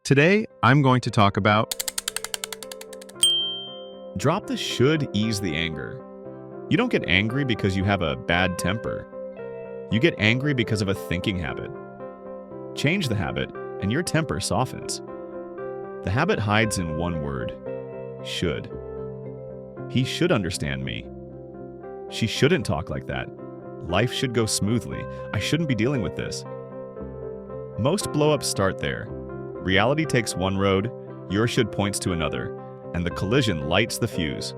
Today, I'm going to talk about Drop the should, ease the anger. You don't get angry because you have a bad temper. You get angry because of a thinking habit. Change the habit, and your temper softens. The habit hides in one word: should. He should understand me. She shouldn't talk like that. Life should go smoothly. I shouldn't be dealing with this. Most blow-ups start there. Reality takes one road, your should points to another, and the collision lights the fuse.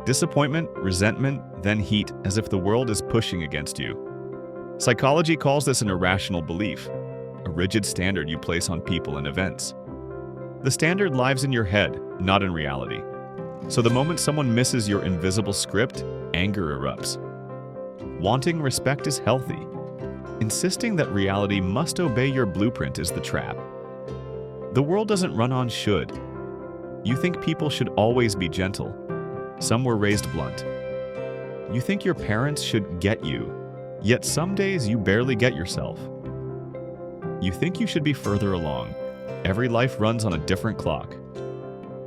Disappointment, resentment, then heat, as if the world is pushing against you. Psychology calls this an irrational belief, a rigid standard you place on people and events. The standard lives in your head, not in reality. So the moment someone misses your invisible script, anger erupts. Wanting respect is healthy. Insisting that reality must obey your blueprint is the trap. The world doesn't run on should. You think people should always be gentle. Some were raised blunt. You think your parents should get you, yet some days you barely get yourself. You think you should be further along. Every life runs on a different clock.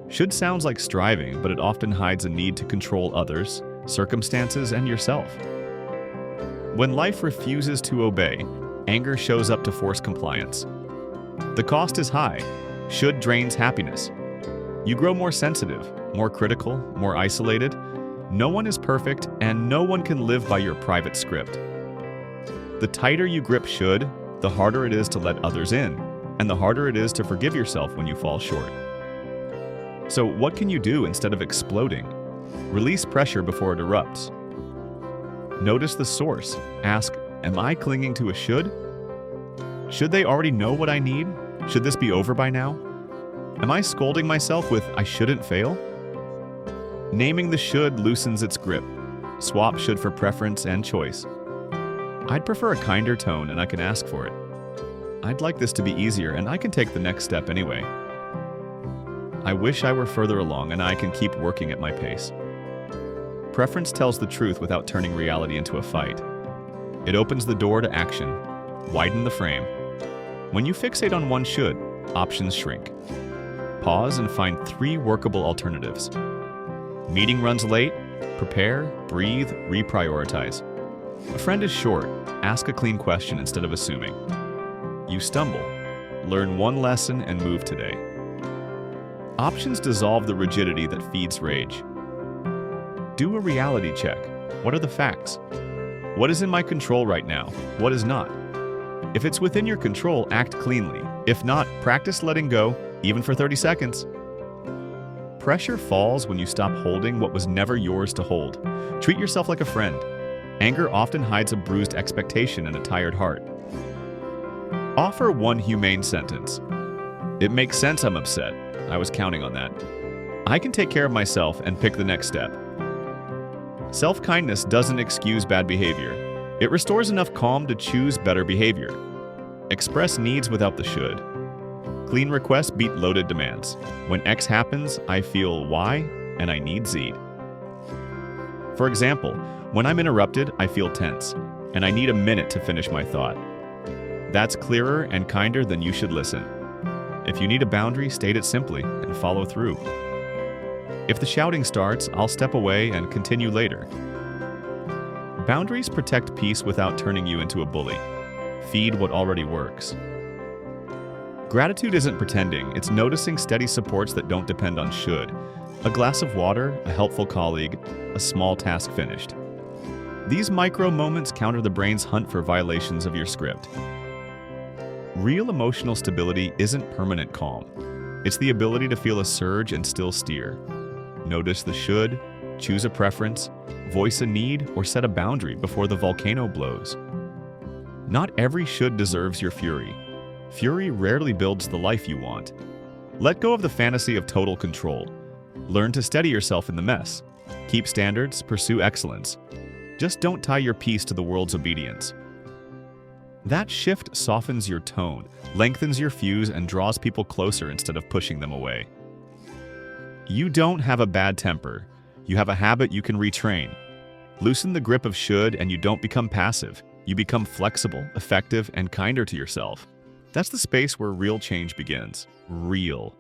Should sounds like striving, but it often hides a need to control others, circumstances, and yourself. When life refuses to obey, anger shows up to force compliance. The cost is high. Should drains happiness. You grow more sensitive, more critical, more isolated. No one is perfect, and no one can live by your private script. The tighter you grip should, the harder it is to let others in, and the harder it is to forgive yourself when you fall short. So what can you do instead of exploding? Release pressure before it erupts. Notice the source. Ask, am I clinging to a should? Should they already know what I need? Should this be over by now? Am I scolding myself with I shouldn't fail? Naming the should loosens its grip. Swap should for preference and choice. I'd prefer a kinder tone and I can ask for it. I'd like this to be easier and I can take the next step anyway. I wish I were further along and I can keep working at my pace. Preference tells the truth without turning reality into a fight. It opens the door to action. Widen the frame. When you fixate on one should, options shrink. Pause and find 3 workable alternatives. Meeting runs late? Prepare, breathe, reprioritize. A friend is short? Ask a clean question instead of assuming. You stumble? Learn one lesson and move today. Options dissolve the rigidity that feeds rage. Do a reality check. What are the facts? What is in my control right now? What is not? If it's within your control, act cleanly. If not, practice letting go, even for 30 seconds. Pressure falls when you stop holding what was never yours to hold. Treat yourself like a friend. Anger often hides a bruised expectation and a tired heart. Offer one humane sentence. It makes sense I'm upset. I was counting on that. I can take care of myself and pick the next step. Self-kindness doesn't excuse bad behavior. It restores enough calm to choose better behavior. Express needs without the should. Clean requests beat loaded demands. When X happens, I feel Y, and I need Z. For example, when I'm interrupted, I feel tense, and I need a minute to finish my thought. That's clearer and kinder than you should listen. If you need a boundary, state it simply and follow through. If the shouting starts, I'll step away and continue later. Boundaries protect peace without turning you into a bully. Feed what already works. Gratitude isn't pretending, it's noticing steady supports that don't depend on should. A glass of water, a helpful colleague, a small task finished. These micro moments counter the brain's hunt for violations of your script. Real emotional stability isn't permanent calm. It's the ability to feel a surge and still steer. Notice the should, choose a preference, voice a need, or set a boundary before the volcano blows. Not every should deserves your fury. Fury rarely builds the life you want. Let go of the fantasy of total control. Learn to steady yourself in the mess. Keep standards, pursue excellence. Just don't tie your peace to the world's obedience. That shift softens your tone, lengthens your fuse, and draws people closer instead of pushing them away. You don't have a bad temper. You have a habit you can retrain. Loosen the grip of should and you don't become passive. You become flexible, effective, and kinder to yourself. That's the space where real change begins. Real.